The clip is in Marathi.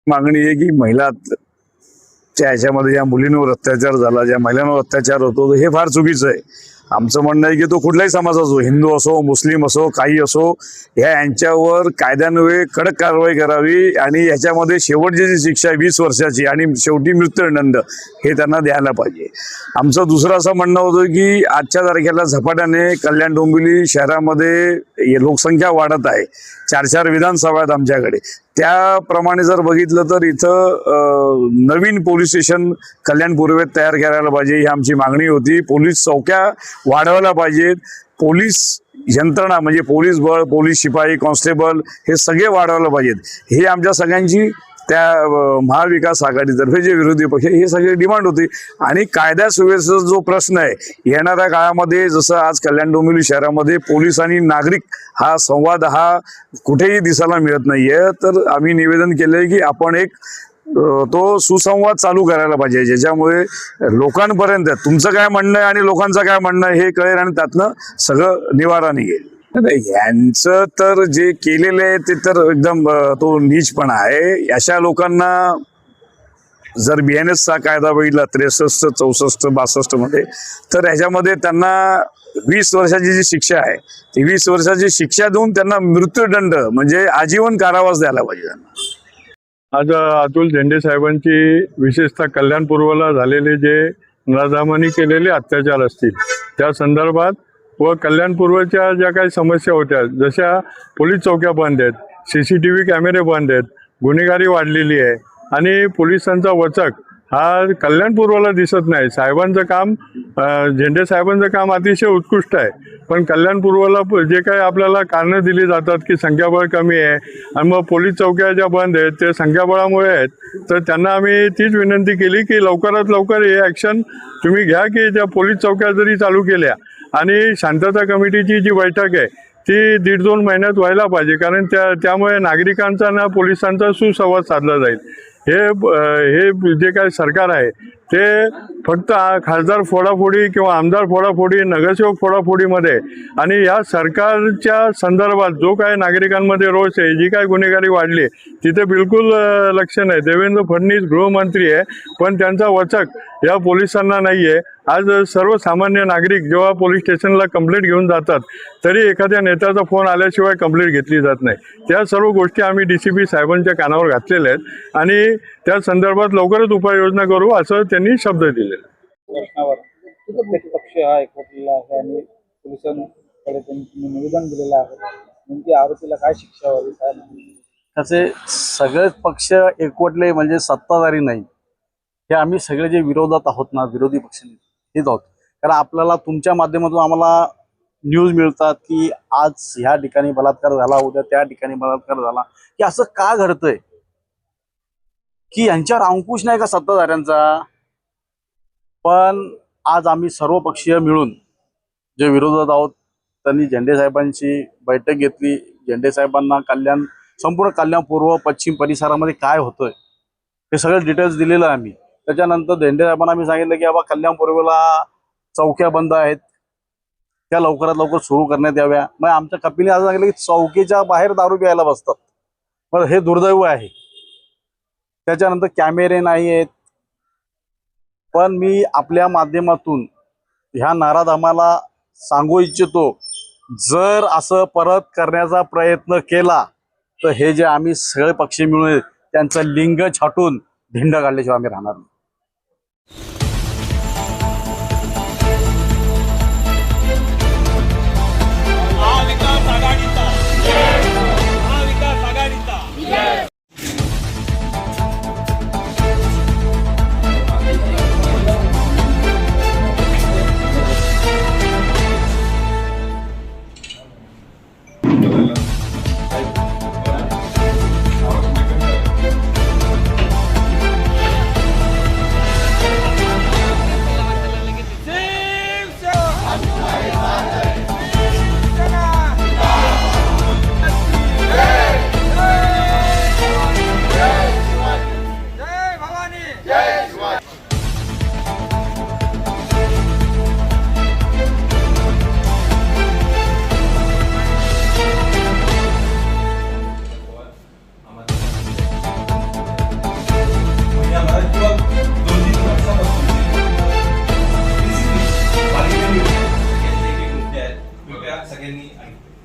मागणी आहे की महिलाच्या ह्याच्यामध्ये ज्या मुलींवर अत्याचार झाला, ज्या महिलांवर अत्याचार होतो, हे फार चुकीचं आहे. आमचं म्हणणं आहे की तो कुठलाही समाज असो, हिंदू असो, मुस्लिम असो, काही असो, यांच्यावर कायद्यान्वये कडक कारवाई करावी आणि ह्याच्यामध्ये शेवटची जी शिक्षा आहे 20 वर्षाची आणि शेवटी मृत्यूदंड हे त्यांना द्यायला पाहिजे. आमचं दुसरं असं म्हणणं होतं की आजच्या तारखेला झपाट्याने कल्याण डोंबिवली शहरामध्ये लोकसंख्या वाढत आहे. 4 विधानसभा आहेत आमच्याकडे. त्याप्रमाणे जर बघितलं तर इथं नवीन पोलीस स्टेशन कल्याण पूर्वेत तयार करायला पाहिजे, ही आमची मागणी होती. पोलीस चौक्या वाढवायला पाहिजेत. पोलीस यंत्रणा म्हणजे पोलीस बळ, पोलीस शिपाई, कॉन्स्टेबल हे सगळे वाढवायला पाहिजेत. हे आमच्या सगळ्यांची त्या महाविकास आघाडीतर्फे जे विरोधी पक्ष हे सगळे डिमांड होती. आणि कायदा सुव्यवस्थेचा जो प्रश्न आहे, येणाऱ्या काळामध्ये जसं आज कल्याण डोंबिवली शहरामध्ये पोलीस आणि नागरिक हा संवाद हा कुठेही दिसायला मिळत नाहीये, तर आम्ही निवेदन केलंय की आपण एक तो सुसंवाद चालू करायला पाहिजे, ज्याच्यामुळे लोकांपर्यंत तुमचं काय म्हणणं आहे आणि लोकांचं काय म्हणणं आहे हे कळेल आणि त्यातनं सगळं निवारा निघेल. यांचं तर जे केलेलं आहे ते तर एकदम तो नीचपणा आहे. अशा लोकांना जर BNSचा कायदा बघितला 63, 64, 62 मध्ये, तर ह्याच्यामध्ये त्यांना 20 वर्षाची जी शिक्षा आहे ती 20 वर्षाची शिक्षा देऊन त्यांना मृत्यूदंड म्हणजे आजीवन कारावास द्यायला पाहिजे त्यांना. आज अतुल झेंडे साहेबांची विशेषतः कल्याण पूर्वला झालेले जे नराधमांनी केलेले अत्याचार असतील त्या संदर्भात व कल्याण पूर्वच्या ज्या काही समस्या होत्या, जशा पोलीस चौक्या बंद आहेत, CCTV कॅमेरे बंद आहेत, गुन्हेगारी वाढलेली आहे आणि पोलिसांचा वचक हा कल्याण पूर्वला दिसत नाही. साहेबांचं काम, झेंडे साहेबांचं काम अतिशय उत्कृष्ट आहे, पण कल्याण पूर्वला जे काही आपल्याला कारणं दिली जातात की संख्याबळ कमी आहे आणि मग पोलीस चौक्या ज्या बंद आहेत ते संख्याबळामुळे आहेत, तर त्यांना आम्ही तीच विनंती केली की लवकरात लवकर हे ॲक्शन तुम्ही घ्या की त्या पोलीस चौक्या जरी चालू केल्या आणि शांतता कमिटीची जी बैठक आहे ती 1.5-2 महिन्यात व्हायला पाहिजे, कारण त्यामुळे नागरिकांचा ना पोलिसांचा सुसंवाद साधला जाईल. हे जे काही सरकार आहे ते फक्त खासदार फोडाफोडी किंवा आमदार फोडाफोडी, नगरसेवक फोडाफोडीमध्ये आणि या सरकारच्या संदर्भात जो काही नागरिकांमध्ये रोष आहे, जी काही गुन्हेगारी वाढली तिथे बिलकुल लक्ष नाही. देवेंद्र फडणवीस गृहमंत्री आहे पण त्यांचा वचक या पोलिसांना नाही आहे. आज सर्वसामान्य नागरिक जेव्हा पोलीस स्टेशनला कंप्लेंट घेऊन जातात तरी एखाद्या नेत्याचा फोन आल्याशिवाय कंप्लेंट घेतली जात नाही. त्या सर्व गोष्टी आम्ही DCP साहेबांच्या कानावर घातलेल्या आहेत आणि त्या संदर्भात लवकरच उपाययोजना करू असं त्यांनी शब्द दिलेला. पक्ष हा एकवटलेला आहे आणि पोलिसांकडे त्यांनी निवेदन दिलेलं आहे, नेमकी आरोपीला काय शिक्षा व्हावी काय नाही. त्याचे सगळेच पक्ष एकवटले म्हणजे सत्ताधारी नाही, हे आम्ही सगळे जे विरोधात आहोत ना, विरोधी पक्ष हेच आहोत. कारण आपल्याला तुमच्या माध्यमातून आम्हाला न्यूज मिळतात की आज ह्या ठिकाणी बलात्कार झाला, उद्या त्या ठिकाणी बलात्कार झाला, की असं का घडतंय की यांच्यावर अंकुश नाही का सत्ताधाऱ्यांचा. पण आज आम्ही सर्व पक्षीय मिळून जे विरोधात आहोत त्यांनी झेंडे साहेबांची बैठक घेतली. झेंडे साहेबांना संपूर्ण कल्याण पूर्व पश्चिम परिसरामध्ये काय होतंय हे सगळं डिटेल्स दिलेलं आहे आम्ही. त्याच्यानंतर झेंडे साहेबांना आम्ही सांगितलं की बाबा कल्याण पूर्वेला चौक्या बंद आहेत, त्या लवकरात लवकर सुरू करण्यात याव्या. मग आमच्या कपिलने असं सांगितलं की चौकीच्या बाहेर दारू प्यायला बसतात. पण हे दुर्दैव आहे. त्याच्यानंतर कॅमेरे नाही आहेत. पण मी आपल्या माध्यमातून ह्या नराधमाला सांगू इच्छितो, जर असं परत करण्याचा प्रयत्न केला तर हे जे आम्ही सगळे पक्षी मिळून त्यांचं लिंग छाटून धिंड काढल्याशिवाय आम्ही राहणार नाही. सगळ्यांनी ऐकलं.